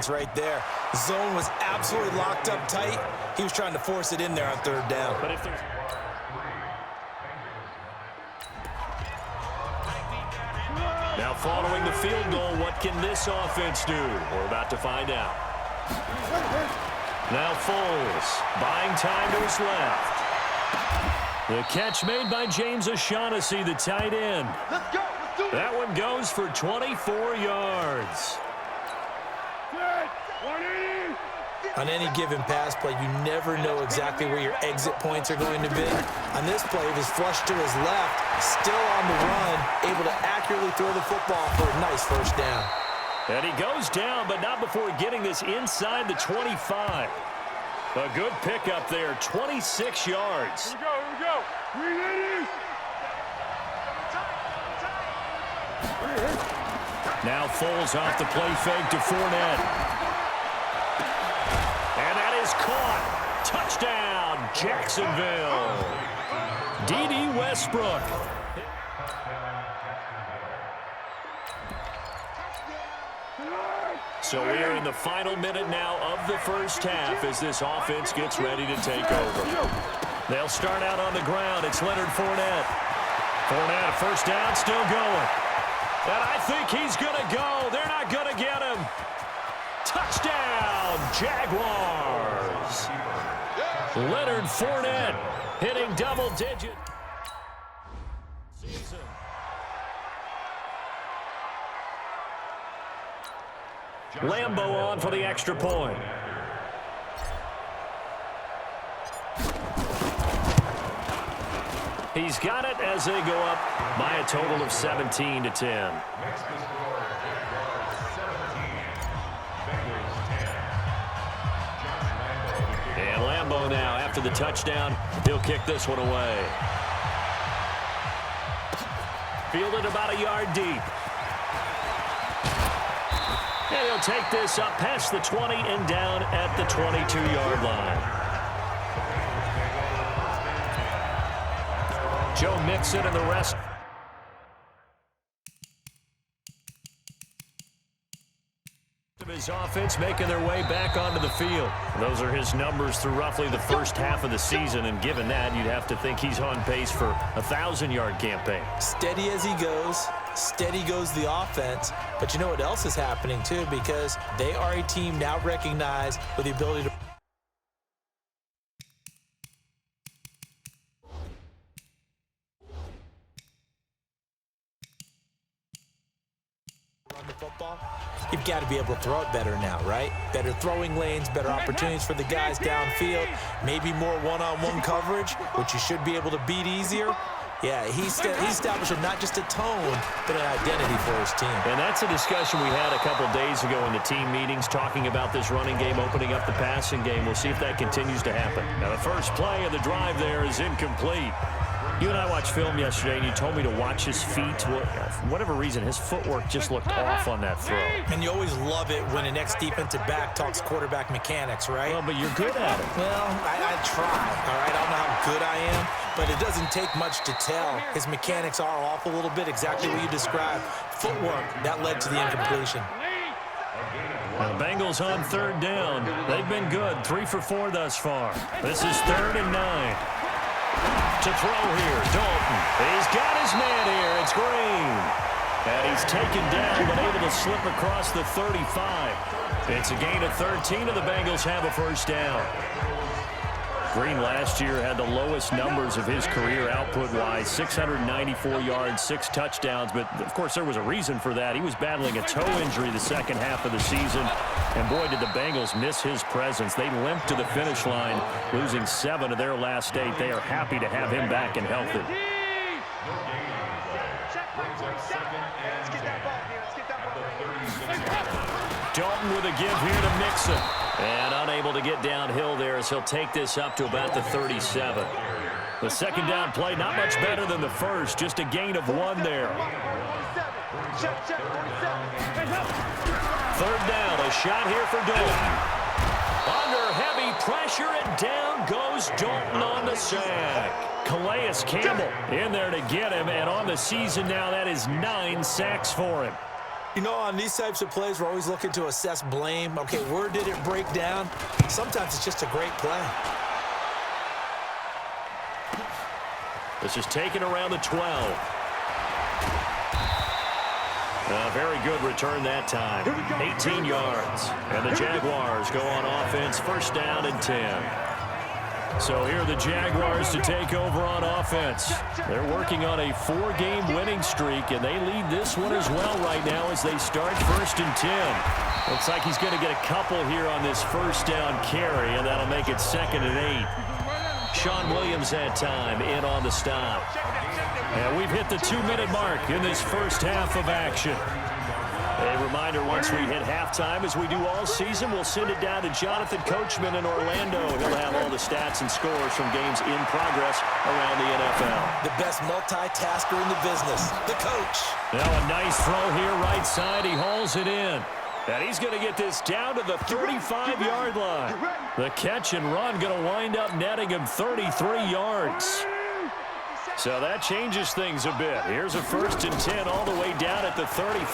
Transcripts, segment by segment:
difference right there. The zone was absolutely locked up tight. He was trying to force it in there on third down. But if there's... Now following the field goal, what can this offense do? We're about to find out. Now Foles, buying time to his left. The catch made by James O'Shaughnessy, the tight end. Let's go. Let's do it. That one goes for 24 yards. On any given pass play, you never know exactly where your exit points are going to be. On this play, it was flushed to his left, still on the run, able to accurately throw the football for a nice first down. And he goes down, but not before getting this inside the 25. A good pickup there, 26 yards. Here we go. We ready? Now Foles off the play fake to Fournette. And that is caught. Touchdown, Jacksonville. D.D. Westbrook. So we are in the final minute now of the first half as this offense gets ready to take over. They'll start out on the ground. It's Leonard Fournette. Fournette, first down, still going. And I think he's going to go. They're not going to get him. Touchdown, Jaguars. Leonard Fournette hitting double digit. Season. Lambo on for the extra point. He's got it as they go up by a total of 17-10. And Lambo now, after the touchdown, he'll kick this one away. Fielded about a yard deep. And he'll take this up past the 20 and down at the 22-yard line. Joe Mixon and the rest. Of his offense making their way back onto the field. Those are his numbers through roughly the first half of the season, and given that, you'd have to think he's on pace for a 1,000-yard campaign. Steady as he goes, steady goes the offense, but you know what else is happening too, because they are a team now recognized with the ability to run the football. You've got to be able to throw it better now, right? Better throwing lanes, better opportunities for the guys downfield, maybe more one-on-one coverage, which you should be able to beat easier. Yeah, he's establishing not just a tone, but an identity for his team. And that's a discussion we had a couple days ago in the team meetings, talking about this running game, opening up the passing game. We'll see if that continues to happen. Now, the first play of the drive there is incomplete. You and I watched film yesterday, and you told me to watch his feet. For whatever reason, his footwork just looked off on that throw. And you always love it when an ex-defensive back talks quarterback mechanics, right? Well, but you're good at it. Well, I try, all right? I don't know how good I am, but it doesn't take much to tell. His mechanics are off a little bit, exactly what you described. Footwork, that led to the incompletion. Now, the Bengals on third down. They've been good, 3 for 4 thus far. This is 3rd and 9. To throw here, Dalton. He's got his man here. It's Green. And he's taken down, but able to slip across the 35. It's a gain of 13, and the Bengals have a first down. Green last year had the lowest numbers of his career output-wise, 694 yards, 6 touchdowns. But, of course, there was a reason for that. He was battling a toe injury the second half of the season. And, boy, did the Bengals miss his presence. They limped to the finish line, losing 7 of their last 8. They are happy to have him back and healthy. Dalton with a give here to Mixon. And unable to get downhill there as he'll take this up to about the 37. The second down play, not much better than the first, just a gain of 1 there. Third down, a shot here for Dalton. Under heavy pressure, and down goes Dalton on the sack. Calais Campbell in there to get him, and on the season now, that is 9 sacks for him. You know, on these types of plays, we're always looking to assess blame. Okay, where did it break down? Sometimes it's just a great play. This is taken around the 12. A very good return that time. 18 yards. And the Jaguars go on offense, first down and 10. So here are the Jaguars to take over on offense. They're working on a 4-game winning streak, and they lead this one as well right now as they start first and 10. Looks like he's going to get a couple here on this first down carry, and that'll make it second and 8. Sean Williams had time in on the stop. And we've hit the 2-minute mark in this first half of action. A reminder, once we hit halftime, as we do all season, we'll send it down to Jonathan Coachman in Orlando. He'll have all the stats and scores from games in progress around the NFL. The best multitasker in the business, the coach. Now a nice throw here right side. He hauls it in. And he's going to get this down to the 35-yard line. The catch and run going to wind up netting him 33 yards. So that changes things a bit. Here's a first and 10 all the way down at the 35.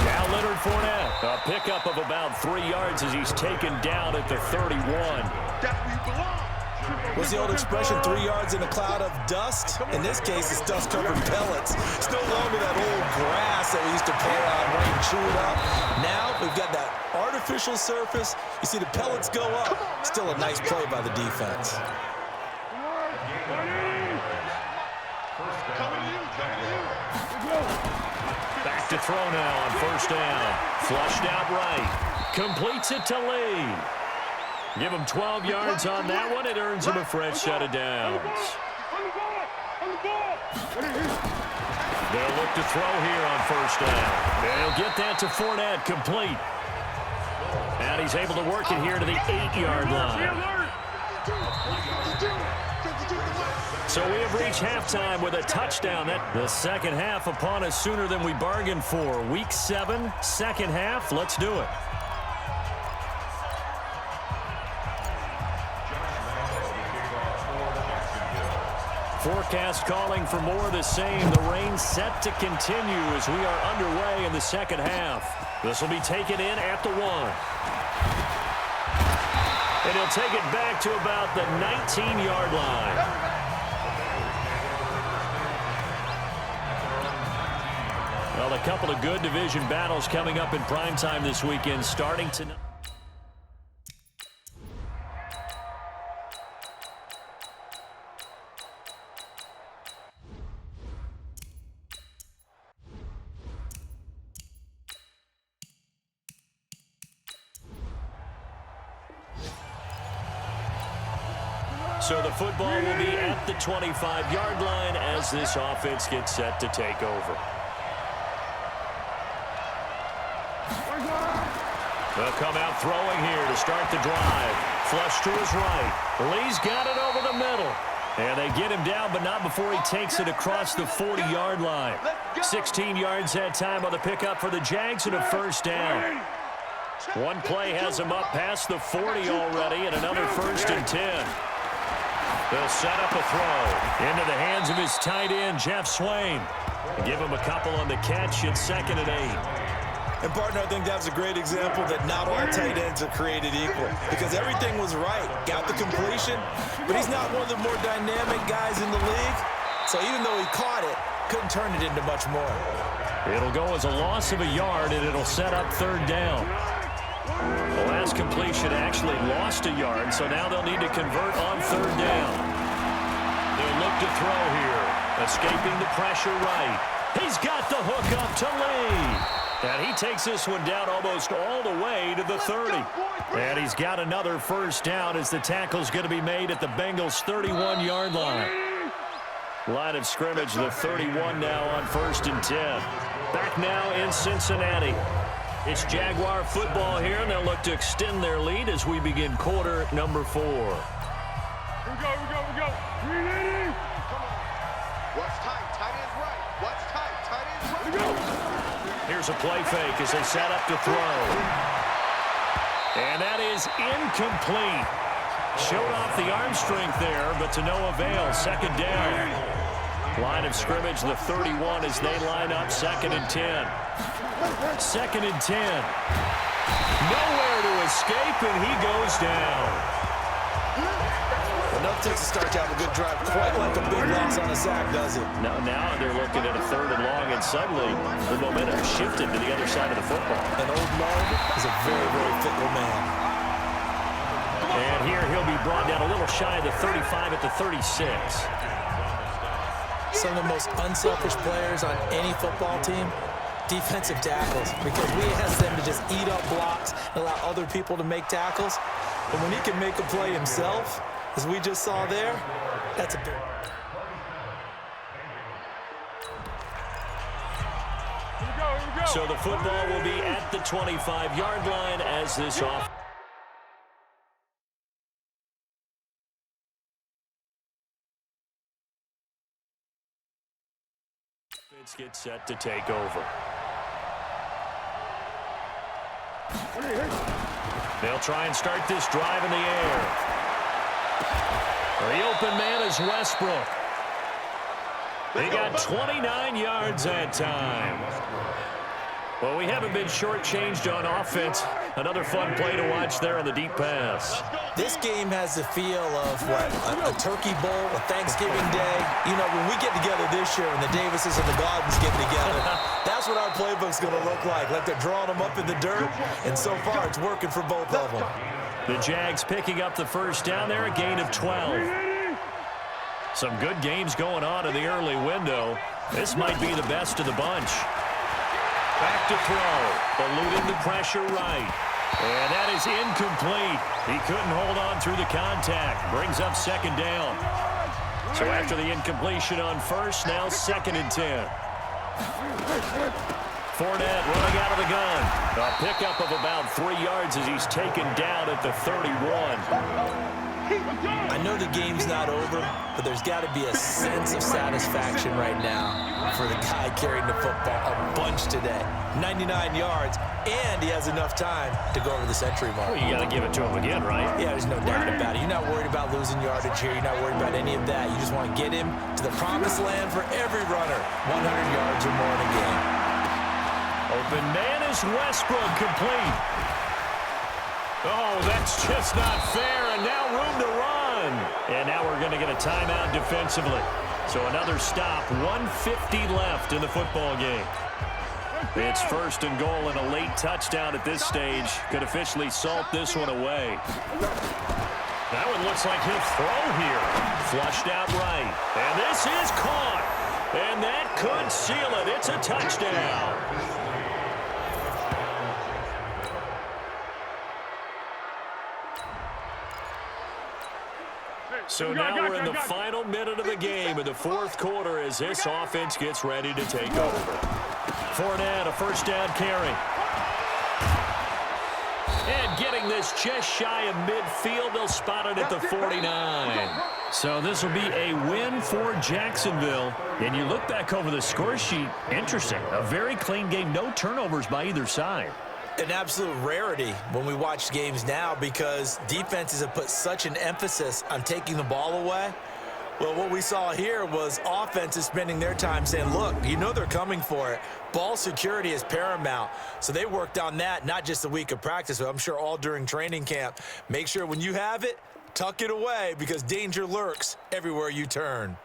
Now Leonard Fournette. A pickup of about 3 yards as he's taken down at the 31. What's the old expression, 3 yards in a cloud of dust? In this case, it's dust-covered pellets. It's no longer that old grass that we used to play on, right, and chew it up. Now we've got that artificial surface. You see the pellets go up. Still a nice play by the defense. Back to throw now on first down. Flushed out right. Completes it to Lee. Give him 12 yards on that one. It earns him a fresh set of downs. They'll look to throw here on first down. They'll get that to Fournette, complete. And he's able to work it here to the 8-yard line. So we have reached halftime with a touchdown. The second half upon us sooner than we bargained for. Week 7, second half. Let's do it. Forecast calling for more of the same. The rain set to continue as we are underway in the second half. This will be taken in at the 1. And he'll take it back to about the 19-yard line. Well, a couple of good division battles coming up in primetime this weekend, starting tonight. So the football will be at the 25-yard line as this offense gets set to take over. They'll come out throwing here to start the drive. Flush to his right. Lee's got it over the middle. And they get him down, but not before he takes it across the 40-yard line. 16 yards that time on the pickup for the Jags and a first down. One play has him up past the 40 already, and another first and 10. They'll set up a throw into the hands of his tight end, Jeff Swain. Give him a couple on the catch at second and 8. And, partner, I think that's a great example that not all tight ends are created equal because everything was right. Got the completion, but he's not one of the more dynamic guys in the league. So even though he caught it, couldn't turn it into much more. It'll go as a loss of a yard, and it'll set up third down. The last completion actually lost a yard, so now they'll need to convert on third down. They'll look to throw here. Escaping the pressure right. He's got the hook up to Lee. And he takes this one down almost all the way to the 30. And he's got another first down as the tackle's going to be made at the Bengals' 31-yard line. Line of scrimmage, the 31 now on first and 10. Back now in Cincinnati. It's Jaguar football here, and they'll look to extend their lead as we begin quarter number 4. Here we go. Ready? What's tight? Tight end's right. What's tight? Tight end's right. Here's a play fake as they set up to throw. And that is incomplete. Showed off the arm strength there, but to no avail. Second down. Line of scrimmage, the 31 as they line up second and 10. 2nd and 10. Nowhere to escape, and he goes down. Enough takes to start to have a good drive, quite like a big loss on a sack, does it? Now they're looking at a 3rd and long, and suddenly the momentum shifted to the other side of the football. And old Love is a very, very fickle man. And here he'll be brought down a little shy of the 35 at the 36. Some of the most unselfish players on any football team, defensive tackles, because we ask them to just eat up blocks and allow other people to make tackles. But when he can make a play himself, as we just saw there, that's a big... So the football will be at the 25-yard line as this offense gets set to take over. They'll try and start this drive in the air. The open man is Westbrook. He got 29 yards that time. Well, we haven't been shortchanged on offense. Another fun play to watch there on the deep pass. This game has the feel of, what, a turkey bowl, a Thanksgiving day. You know, when we get together this year and the Davises and the Gardens get together, that's what our playbook's going to look like they're drawing them up in the dirt, and so far it's working for both of them. The Jags picking up the first down there, a gain of 12. Some good games going on in the early window. This might be the best of the bunch. Back to throw, eluding the pressure right. And that is incomplete. He couldn't hold on through the contact. Brings up 2nd down. So after the incompletion on first, now 2nd and 10. Fournette running out of the gun. A pickup of about 3 yards as he's taken down at the 31. I know the game's not over, but there's got to be a sense of satisfaction right now for the guy carrying the football a bunch today. 99 yards, and he has enough time to go over the century mark. Well, you got to give it to him again, right? Yeah, there's no doubt about it. You're not worried about losing yardage here. You're not worried about any of that. You just want to get him to the promised land for every runner. 100 yards or more in a game. Open man is Westbrook, complete. Oh, that's just not fair, and now room to run. And now we're going to get a timeout defensively. So another stop, 1:50 left in the football game. It's 1st and goal, and a late touchdown at this stage could officially salt this one away. That one looks like he'll throw here. Flushed out right. And this is caught. And that could seal it. It's a touchdown. So now we're in the final minute of the game in the 4th quarter as this offense gets ready to take over. Fournette, a 1st down carry. And getting this just shy of midfield, they'll spot it at the 49. So this will be a win for Jacksonville. And you look back over the score sheet, interesting. A very clean game, no turnovers by either side. An absolute rarity when we watch games now because defenses have put such an emphasis on taking the ball away. Well, what we saw here was offenses spending their time saying, look, you know they're coming for it. Ball security is paramount. So they worked on that, not just a week of practice, but I'm sure all during training camp. Make sure when you have it, tuck it away because danger lurks everywhere you turn.